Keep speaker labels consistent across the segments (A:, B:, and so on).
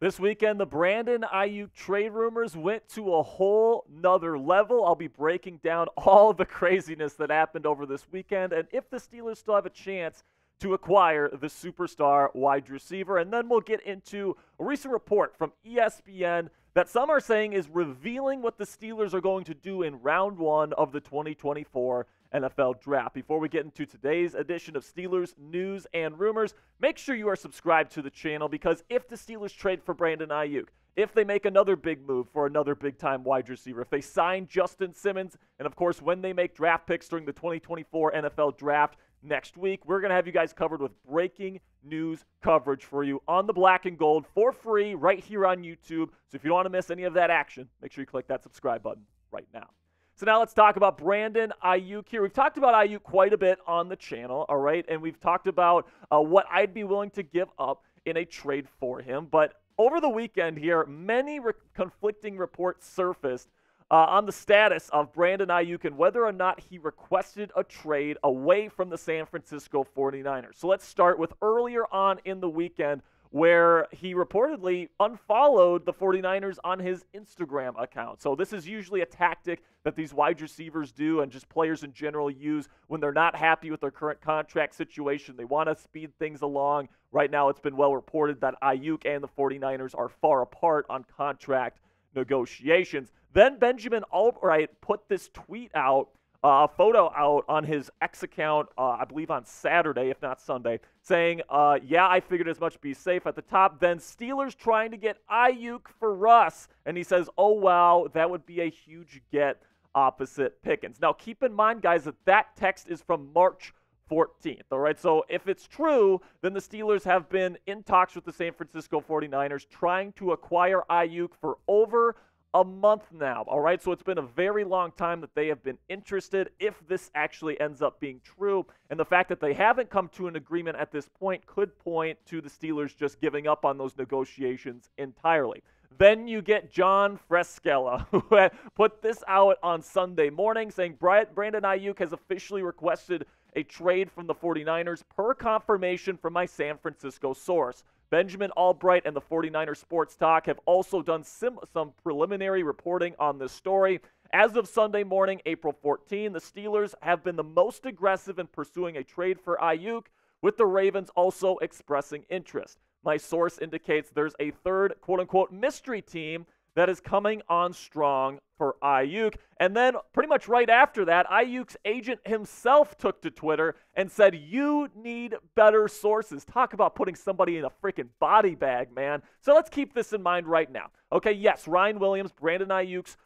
A: This weekend, the Brandon Aiyuk trade rumors went to a whole nother level. I'll be breaking down all the craziness that happened over this weekend and if the Steelers still have a chance to acquire the superstar wide receiver. And then we'll get into a recent report from ESPN that some are saying is revealing what the Steelers are going to do in round one of the 2024 NFL Draft. Before we get into today's edition of Steelers News and Rumors, make sure you are subscribed to the channel, because if the Steelers trade for Brandon Aiyuk, if they make another big move for another big-time wide receiver, if they sign Justin Simmons, and of course when they make draft picks during the 2024 NFL Draft next week, we're going to have you guys covered with breaking news coverage for you on the Black and Gold for free right here on YouTube. So if you don't want to miss any of that action, make sure you click that subscribe button right now. So now let's talk about Brandon Aiyuk here. We've talked about Aiyuk quite a bit on the channel, all right? And we've talked about what I'd be willing to give up in a trade for him. But over the weekend here, many conflicting reports surfaced on the status of Brandon Aiyuk and whether or not he requested a trade away from the San Francisco 49ers. So let's start with earlier on in the weekend, where he reportedly unfollowed the 49ers on his Instagram account. So this is usually a tactic that these wide receivers do and just players in general use when they're not happy with their current contract situation. They want to speed things along. Right now it's been well reported that Aiyuk and the 49ers are far apart on contract negotiations. Then Benjamin Albright put this tweet out, a photo out on his X account, I believe on Saturday, if not Sunday, saying, yeah, I figured as much, be safe at the top. Then Steelers trying to get Aiyuk for Russ. And he says, oh, wow, that would be a huge get opposite Pickens. Now, keep in mind, guys, that that text is from March 14th, all right? So if it's true, then the Steelers have been in talks with the San Francisco 49ers trying to acquire Aiyuk for over a month now, all right? So it's been a very long time that they have been interested if this actually ends up being true. And the fact that they haven't come to an agreement at this point could point to the Steelers just giving up on those negotiations entirely. Then you get John Frescella, who had put this out on Sunday morning, saying Brandon Aiyuk has officially requested a trade from the 49ers per confirmation from my San Francisco source. Benjamin Albright and the 49er Sports Talk have also done some preliminary reporting on this story. As of Sunday morning, April 14, the Steelers have been the most aggressive in pursuing a trade for Aiyuk, with the Ravens also expressing interest. My source indicates there's a third, quote-unquote, mystery team that is coming on strong for Aiyuk. And then pretty much right after that, Aiyuk's agent himself took to Twitter and said, you need better sources. Talk about putting somebody in a freaking body bag, man. So let's keep this in mind right now. Okay, yes, Ryan Williams, Brandon Aiyuk's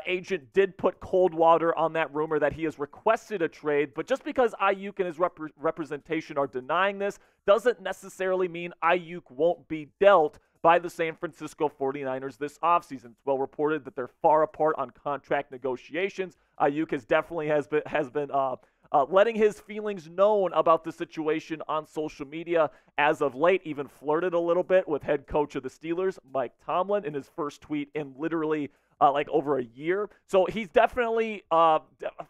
A: agent, did put cold water on that rumor that he has requested a trade. But just because Aiyuk and his representation are denying this doesn't necessarily mean Aiyuk won't be dealt by the San Francisco 49ers this offseason. It's well reported that they're far apart on contract negotiations. Aiyuk has been letting his feelings known about the situation on social media as of late, even flirted a little bit with head coach of the Steelers, Mike Tomlin, in his first tweet in literally like over a year. So he's definitely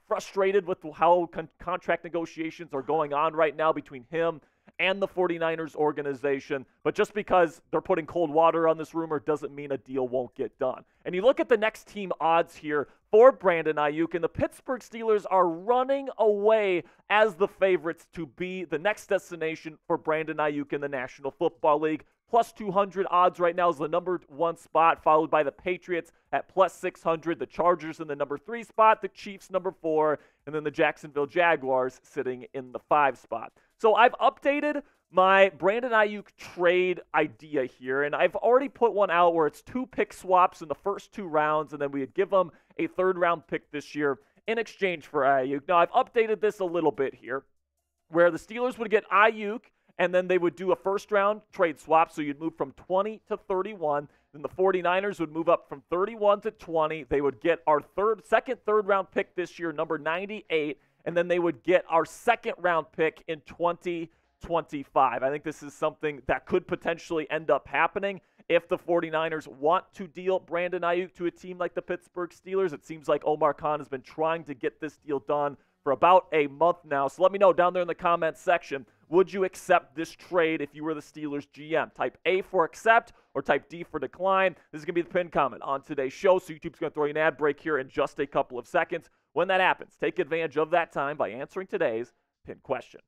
A: frustrated with how contract negotiations are going on right now between him and the 49ers organization. But just because they're putting cold water on this rumor doesn't mean a deal won't get done. And you look at the next team odds here for Brandon Aiyuk, and the Pittsburgh Steelers are running away as the favorites to be the next destination for Brandon Aiyuk in the National Football League. Plus 200 odds right now is the number one spot, followed by the Patriots at plus 600, the Chargers in the number 3 spot, the Chiefs number 4, and then the Jacksonville Jaguars sitting in the 5 spot. So I've updated my Brandon Aiyuk trade idea here, and I've already put one out where it's 2 pick swaps in the first 2 rounds, and then we'd give them a 3rd-round pick this year in exchange for Aiyuk. Now, I've updated this a little bit here, where the Steelers would get Aiyuk, and then they would do a 1st-round trade swap, so you'd move from 20 to 31. Then the 49ers would move up from 31 to 20. They would get our second third-round pick this year, number 98, and then they would get our 2nd-round pick in 2025. I think this is something that could potentially end up happening if the 49ers want to deal Brandon Aiyuk to a team like the Pittsburgh Steelers. It seems like Omar Khan has been trying to get this deal done for about a month now. So let me know down there in the comments section, Would you accept this trade if you were the Steelers GM? Type A for accept or type D for decline. This is going to be the pinned comment on today's show, so YouTube's going to throw you an ad break here in just a couple of seconds. When that happens, take advantage of that time by answering today's pinned question.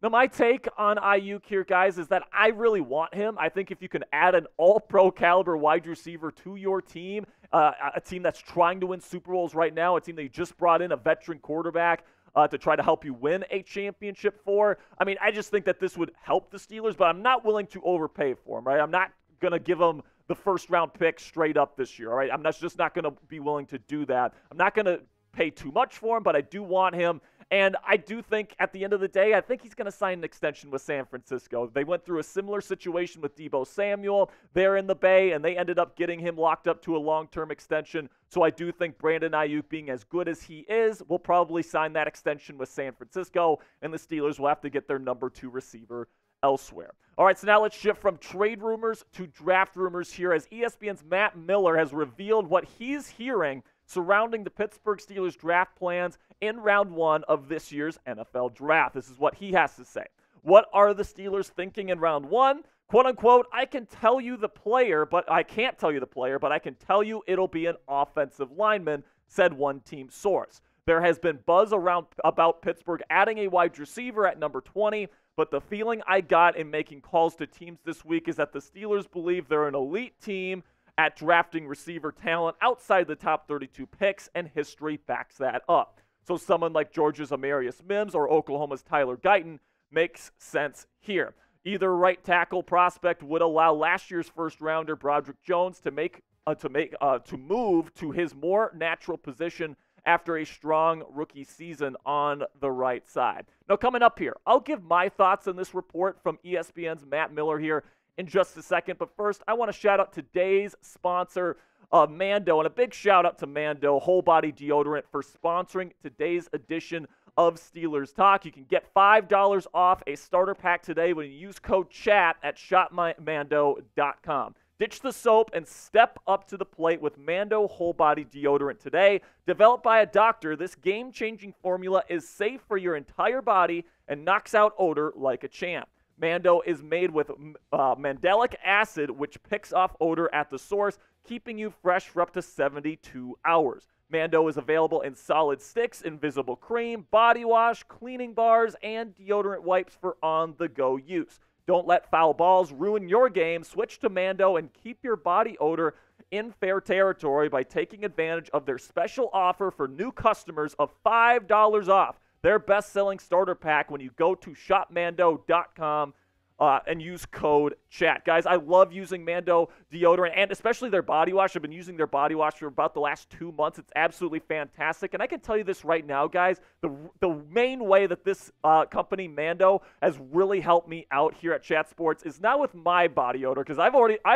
A: Now, my take on Aiyuk here, guys, is that I really want him. I think if you can add an all-pro caliber wide receiver to your team, a team that's trying to win Super Bowls right now, a team that you just brought in a veteran quarterback to try to help you win a championship for. I mean, I just think that this would help the Steelers, but I'm not willing to overpay for him, right? I'm not going to give him the first-round pick straight up this year, all right? I'm just not going to be willing to do that. I'm not going to pay too much for him, but I do want him. And I do think at the end of the day, I think he's going to sign an extension with San Francisco. They went through a similar situation with Deebo Samuel there in the Bay, and they ended up getting him locked up to a long-term extension. So I do think Brandon Aiyuk, being as good as he is, will probably sign that extension with San Francisco, and the Steelers will have to get their number 2 receiver elsewhere. All right, so now let's shift from trade rumors to draft rumors here, as ESPN's Matt Miller has revealed what he's hearing surrounding the Pittsburgh Steelers draft plans in round 1 of this year's NFL draft. This is what he has to say. What are the Steelers thinking in round 1? Quote unquote, I can tell you the player, but I can't tell you the player, but I can tell you it'll be an offensive lineman, said one team source. There has been buzz around about Pittsburgh adding a wide receiver at number 20, but the feeling I got in making calls to teams this week is that the Steelers believe they're an elite team at drafting receiver talent outside the top 32 picks, and history backs that up. So someone like Georgia's Amarius Mims or Oklahoma's Tyler Guyton makes sense here. Either right tackle prospect would allow last year's first-rounder Broderick Jones to move to his more natural position after a strong rookie season on the right side. Now, coming up here, I'll give my thoughts on this report from ESPN's Matt Miller here in just a second. But first, I want to shout out today's sponsor, Mando, and a big shout out to Mando Whole Body Deodorant for sponsoring today's edition of Steelers Talk. You can get $5 off a starter pack today when you use code CHAT at shopmando.com. Ditch the soap and step up to the plate with Mando Whole Body Deodorant today. Developed by a doctor, this game-changing formula is safe for your entire body and knocks out odor like a champ. Mando is made with mandelic acid, which picks off odor at the source, keeping you fresh for up to 72 hours. Mando is available in solid sticks, invisible cream, body wash, cleaning bars, and deodorant wipes for on-the-go use. Don't let foul balls ruin your game. Switch to Mando and keep your body odor in fair territory by taking advantage of their special offer for new customers of $5 off their best-selling starter pack when you go to shopmando.com and use code CHAT. Guys, I love using Mando deodorant, and especially their body wash. I've been using their body wash for about the last 2 months. It's absolutely fantastic. And I can tell you this right now, guys, the main way that this company, Mando, has really helped me out here at Chat Sports is not with my body odor, because I've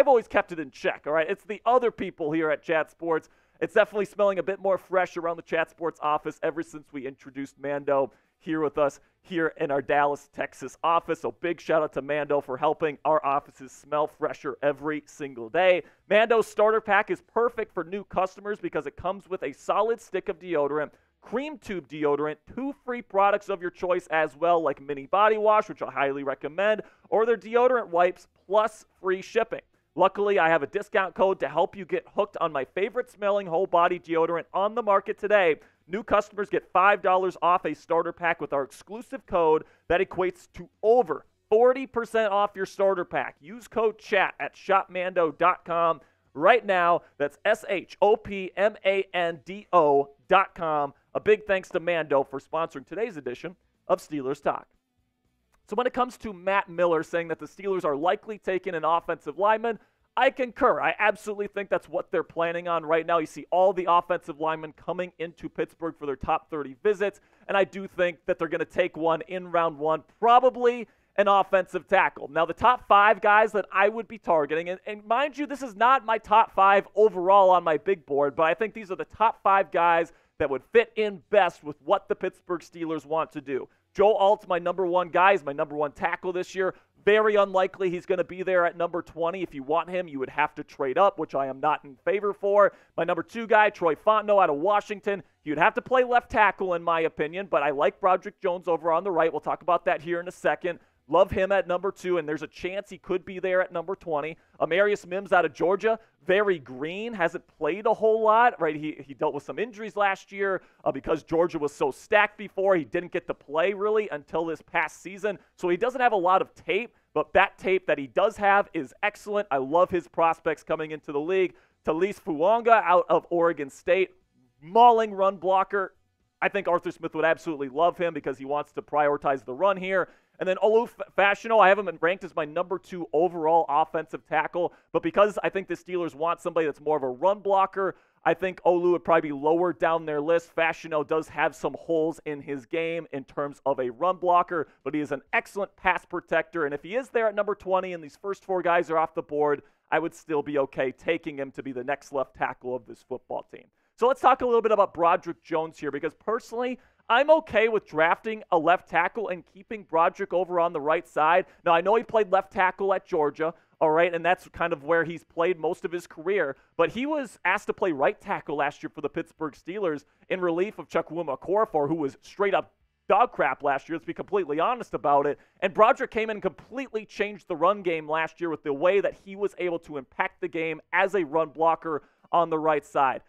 A: always kept it in check, all right? It's the other people here at Chat Sports. It's definitely smelling a bit more fresh around the Chat Sports office ever since we introduced Mando here with us here in our Dallas, Texas office. So big shout out to Mando for helping our offices smell fresher every single day. Mando's starter pack is perfect for new customers because it comes with a solid stick of deodorant, cream tube deodorant, 2 free products of your choice as well, like mini body wash, which I highly recommend, or their deodorant wipes plus free shipping. Luckily, I have a discount code to help you get hooked on my favorite smelling whole body deodorant on the market today. New customers get $5 off a starter pack with our exclusive code that equates to over 40% off your starter pack. Use code CHAT at shopmando.com right now. That's shopmando.com. A big thanks to Mando for sponsoring today's edition of Steelers Talk. So when it comes to Matt Miller saying that the Steelers are likely taking an offensive lineman, I concur. I absolutely think that's what they're planning on right now. You see all the offensive linemen coming into Pittsburgh for their top 30 visits, and I do think that they're going to take one in round 1, probably an offensive tackle. Now, the top 5 guys that I would be targeting, and mind you, this is not my top 5 overall on my big board, but I think these are the top 5 guys that would fit in best with what the Pittsburgh Steelers want to do. Joe Alt's my number 1 guy. He's my number 1 tackle this year. Very unlikely he's going to be there at number 20. If you want him, you would have to trade up, which I am not in favor for. My number 2 guy, Troy Fontenot out of Washington. You'd have to play left tackle, in my opinion, but I like Broderick Jones over on the right. We'll talk about that here in a second. Love him at number 2, and there's a chance he could be there at number 20. Amarius Mims out of Georgia, very green, hasn't played a whole lot, right? He dealt with some injuries last year because Georgia was so stacked before. He didn't get to play really until this past season, so he doesn't have a lot of tape, but that tape that he does have is excellent. I love his prospects coming into the league. Talise Fuanga out of Oregon State, mauling run blocker. I think Arthur Smith would absolutely love him because he wants to prioritize the run here. And then Olu Fashanu, I have him ranked as my number 2 overall offensive tackle. But because I think the Steelers want somebody that's more of a run blocker, I think Olu would probably be lower down their list. Fashanu does have some holes in his game in terms of a run blocker, but he is an excellent pass protector. And if he is there at number 20 and these first 4 guys are off the board, I would still be okay taking him to be the next left tackle of this football team. So let's talk a little bit about Broderick Jones here, because personally, I'm okay with drafting a left tackle and keeping Broderick over on the right side. Now, I know he played left tackle at Georgia, all right, and that's kind of where he's played most of his career, but he was asked to play right tackle last year for the Pittsburgh Steelers in relief of Chukwuma Okorafor, who was straight up dog crap last year, let's be completely honest about it. And Broderick came in and completely changed the run game last year with the way that he was able to impact the game as a run blocker on the right side.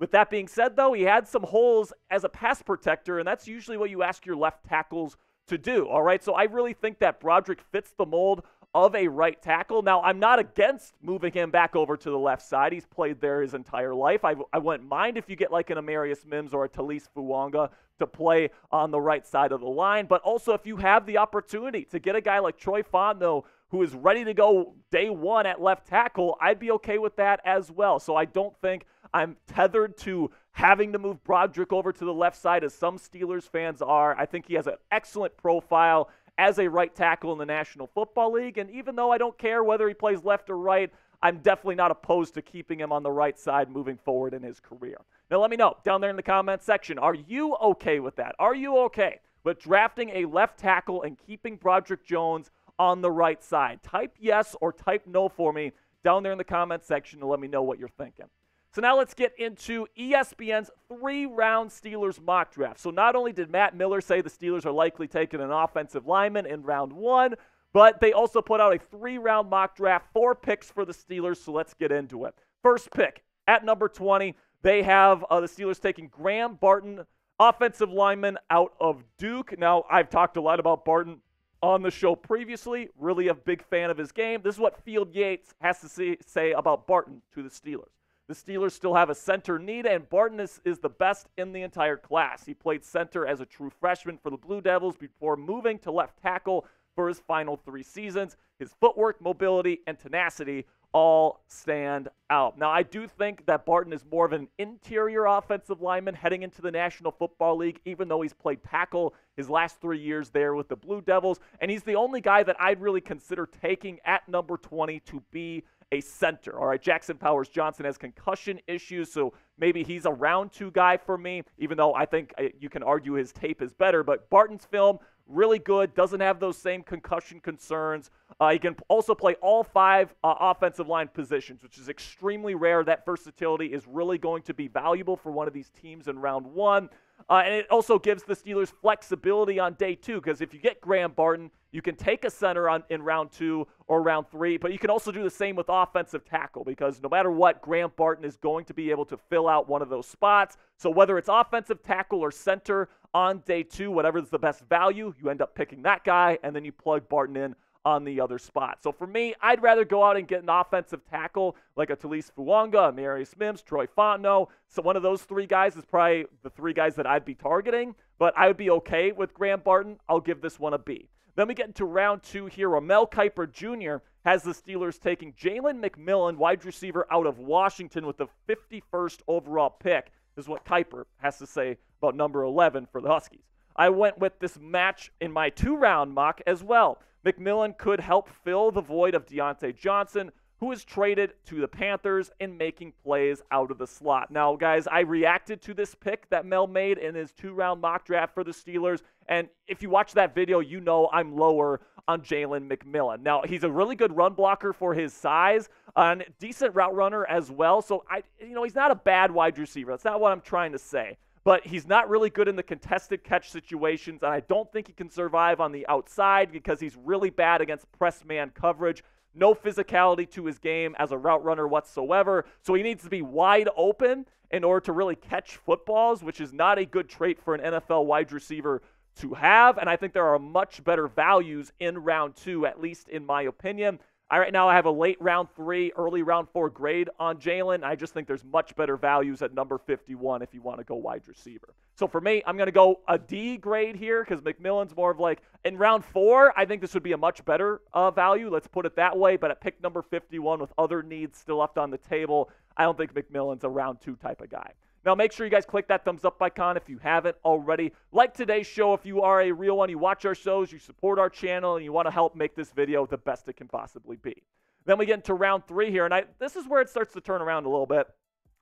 A: With that being said, though, he had some holes as a pass protector, and that's usually what you ask your left tackles to do, all right? So I really think that Broderick fits the mold of a right tackle. Now, I'm not against moving him back over to the left side. He's played there his entire life. I wouldn't mind if you get like an Amarius Mims or a Talise Fuanga to play on the right side of the line, but also if you have the opportunity to get a guy like Troy Fontenot who is ready to go day 1 at left tackle, I'd be okay with that as well. So I don't think I'm tethered to having to move Broderick over to the left side as some Steelers fans are. I think he has an excellent profile as a right tackle in the National Football League, and even though I don't care whether he plays left or right, I'm definitely not opposed to keeping him on the right side moving forward in his career. Now let me know down there in the comment section, are you okay with that? Are you okay with drafting a left tackle and keeping Broderick Jones on the right side? Type yes or type no for me down there in the comment section to let me know what you're thinking. So now let's get into ESPN's 3-round Steelers mock draft. So not only did Matt Miller say the Steelers are likely taking an offensive lineman in round 1, but they also put out a 3-round mock draft, 4 picks for the Steelers, so let's get into it. First pick, at number 20, they have the Steelers taking Graham Barton, offensive lineman out of Duke. Now, I've talked a lot about Barton on the show previously, really a big fan of his game. This is what Field Yates has to say about Barton to the Steelers. The Steelers still have a center need, and Barton is the best in the entire class. He played center as a true freshman for the Blue Devils before moving to left tackle for his final 3 seasons. His footwork, mobility, and tenacity all stand out. Now, I do think that Barton is more of an interior offensive lineman heading into the National Football League, even though he's played tackle his last 3 years there with the Blue Devils, and he's the only guy that I'd really consider taking at number 20 to be a center. All right, Jackson Powers-Johnson has concussion issues, so maybe he's a round 2 guy for me, even though I think you can argue his tape is better. But Barton's film, really good, doesn't have those same concussion concerns. He can also play all 5 offensive line positions, which is extremely rare. That versatility is really going to be valuable for one of these teams in round 1. And it also gives the Steelers flexibility on day 2, because if you get Graham Barton, you can take a center in round 2 or round 3, but you can also do the same with offensive tackle, because no matter what, Graham Barton is going to be able to fill out one of those spots. So whether it's offensive tackle or center on day 2, whatever is the best value, you end up picking that guy, and then you plug Barton in on the other spot. So for me, I'd rather go out and get an offensive tackle like a Talise Fuanga, Amarius Mims, Troy Fontenot. So one of those 3 guys is probably the 3 guys that I'd be targeting, but I would be okay with Graham Barton. I'll give this one a B. Then we get into round 2 here. Ramel Kiper Jr. has the Steelers taking Jaylen McMillan, wide receiver out of Washington, with the 51st overall pick. This is what Kiper has to say about number 11 for the Huskies. I went with this match in my 2-round mock as well. McMillan could help fill the void of Deontay Johnson, who was traded to the Panthers and making plays out of the slot. Now, guys, I reacted to this pick that Mel made in his 2-round mock draft for the Steelers, and if you watch that video, you know I'm lower on Jaylen McMillan. Now, he's a really good run blocker for his size, and decent route runner as well. So, he's not a bad wide receiver. That's not what I'm trying to say. But he's not really good in the contested catch situations, and I don't think he can survive on the outside because he's really bad against press man coverage. No physicality to his game as a route runner whatsoever. So he needs to be wide open in order to really catch footballs, which is not a good trait for an NFL wide receiver to have. And I think there are much better values in round 2, at least in my opinion. Right now I have a late round 3, early round 4 grade on Jaylen. I just think there's much better values at number 51 if you want to go wide receiver. So for me, I'm going to go a D grade here because McMillan's more of like, in round 4, I think this would be a much better value. Let's put it that way. But at pick number 51 with other needs still left on the table, I don't think McMillan's a round 2 type of guy. Now, make sure you guys click that thumbs up icon if you haven't already. Like today's show if you are a real one. You watch our shows, you support our channel, and you want to help make this video the best it can possibly be. Then we get into round 3 here, and this is where it starts to turn around a little bit.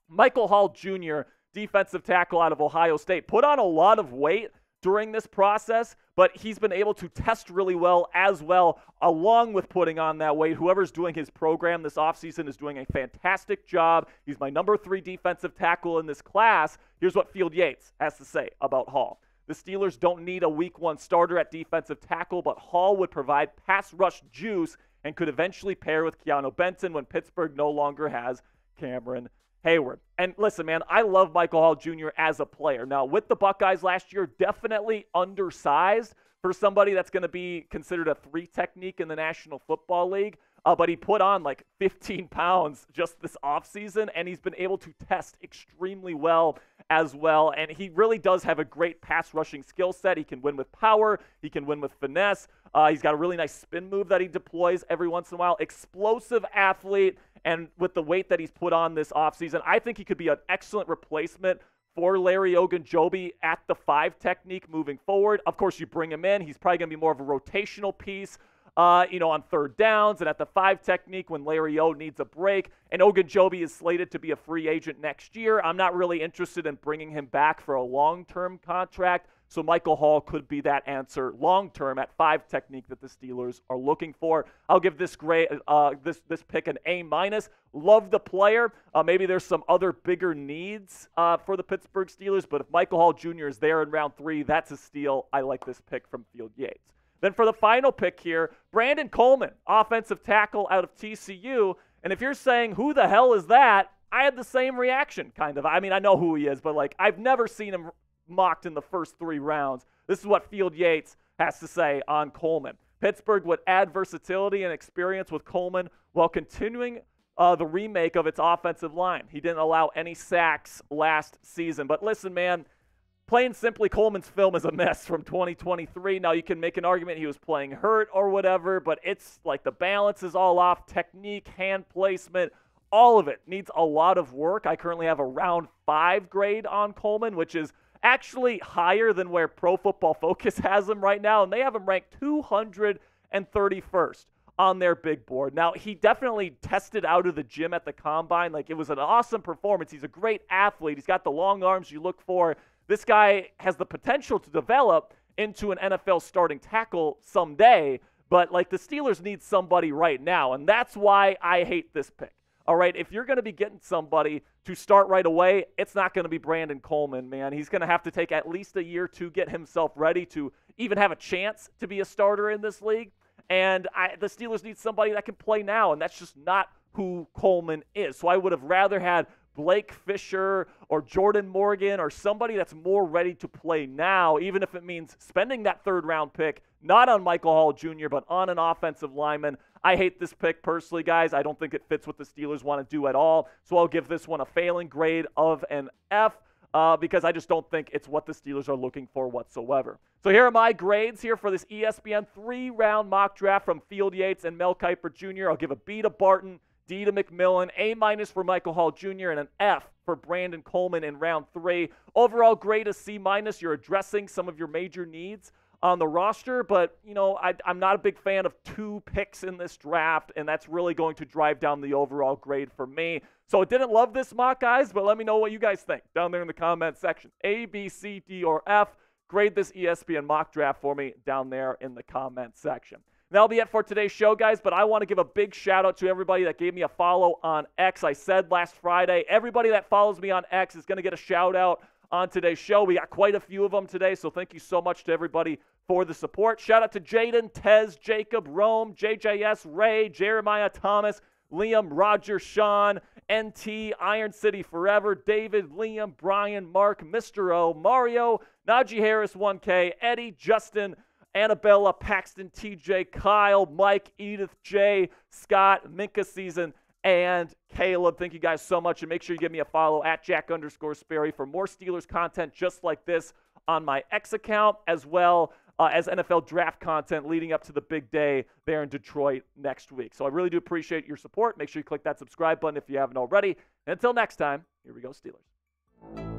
A: Michael Hall Jr., defensive tackle out of Ohio State, put on a lot of weight during this process, but he's been able to test really well as well, along with putting on that weight. Whoever's doing his program this offseason is doing a fantastic job. He's my number 3 defensive tackle in this class. Here's what Field Yates has to say about Hall. The Steelers don't need a week 1 starter at defensive tackle, but Hall would provide pass rush juice and could eventually pair with Keanu Benton when Pittsburgh no longer has Cameron Hayward. And listen, man, I love Michael Hall Jr. as a player. Now, with the Buckeyes last year, definitely undersized for somebody that's going to be considered a 3 technique in the National Football League. But he put on like 15 pounds just this offseason, and he's been able to test extremely well as well. And he really does have a great pass rushing skill set. He can win with power. He can win with finesse. He's got a really nice spin move that he deploys every once in a while. Explosive athlete. And with the weight that he's put on this offseason, I think he could be an excellent replacement for Larry Ogunjobi at the 5 technique moving forward. Of course, you bring him in. He's probably going to be more of a rotational piece. On 3rd downs and at the 5 technique when Larry O needs a break. And Ogunjobi is slated to be a free agent next year. I'm not really interested in bringing him back for a long-term contract. So Michael Hall could be that answer long-term at 5 technique that the Steelers are looking for. I'll give this grade, this pick an A-. Love the player. Maybe there's some other bigger needs for the Pittsburgh Steelers, but if Michael Hall Jr. is there in round 3, that's a steal. I like this pick from Field Yates. Then for the final pick here, Brandon Coleman, offensive tackle out of TCU. And if you're saying, who the hell is that? I had the same reaction, kind of. I mean, I know who he is, but like, I've never seen him mocked in the first 3 rounds. This is what Field Yates has to say on Coleman. Pittsburgh would add versatility and experience with Coleman while continuing the remake of its offensive line. He didn't allow any sacks last season. But listen, man, plain simply, Coleman's film is a mess from 2023. Now, you can make an argument he was playing hurt or whatever, but it's like the balance is all off. Technique, hand placement, all of it needs a lot of work. I currently have a round 5 grade on Coleman, which is actually higher than where Pro Football Focus has him right now, and they have him ranked 231st on their big board. Now, he definitely tested out of the gym at the combine. Like, it was an awesome performance. He's a great athlete. He's got the long arms you look for. This guy has the potential to develop into an NFL starting tackle someday, but like the Steelers need somebody right now, and that's why I hate this pick. All right, if you're going to be getting somebody to start right away, it's not going to be Brandon Coleman, man. He's going to have to take at least a year to get himself ready to even have a chance to be a starter in this league. And the Steelers need somebody that can play now, and that's just not who Coleman is. So I would have rather had Blake Fisher or Jordan Morgan or somebody that's more ready to play now, even if it means spending that 3rd round pick, not on Michael Hall Jr., but on an offensive lineman. I hate this pick personally, guys. I don't think it fits what the Steelers want to do at all. So I'll give this one a failing grade of an F because I just don't think it's what the Steelers are looking for whatsoever. So here are my grades here for this ESPN 3-round mock draft from Field Yates and Mel Kiper Jr. I'll give a B to Barton, D to McMillan, A- for Michael Hall Jr., and an F for Brandon Coleman in round 3. Overall grade is C-. You're addressing some of your major needs on the roster, but, you know, I'm not a big fan of 2 picks in this draft, and that's really going to drive down the overall grade for me. So I didn't love this mock, guys, but let me know what you guys think down there in the comment section. A, B, C, D, or F. Grade this ESPN mock draft for me down there in the comment section. That'll be it for today's show, guys, but I want to give a big shout-out to everybody that gave me a follow on X. I said last Friday, everybody that follows me on X is going to get a shout-out on today's show. We got quite a few of them today, so thank you so much to everybody for the support. Shout-out to Jaden, Tez, Jacob, Rome, JJS, Ray, Jeremiah, Thomas, Liam, Roger, Sean, NT, Iron City Forever, David, Liam, Brian, Mark, Mr. O, Mario, Najee Harris 1K, Eddie, Justin, Annabella, Paxton, TJ, Kyle, Mike, Edith, Jay, Scott, Minka Season, and Caleb. Thank you guys so much, and make sure you give me a follow at Jack_Sperry for more Steelers content just like this on my X account, as well as NFL draft content leading up to the big day there in Detroit next week. So I really do appreciate your support. Make sure you click that subscribe button if you haven't already. And until next time, here we go, Steelers.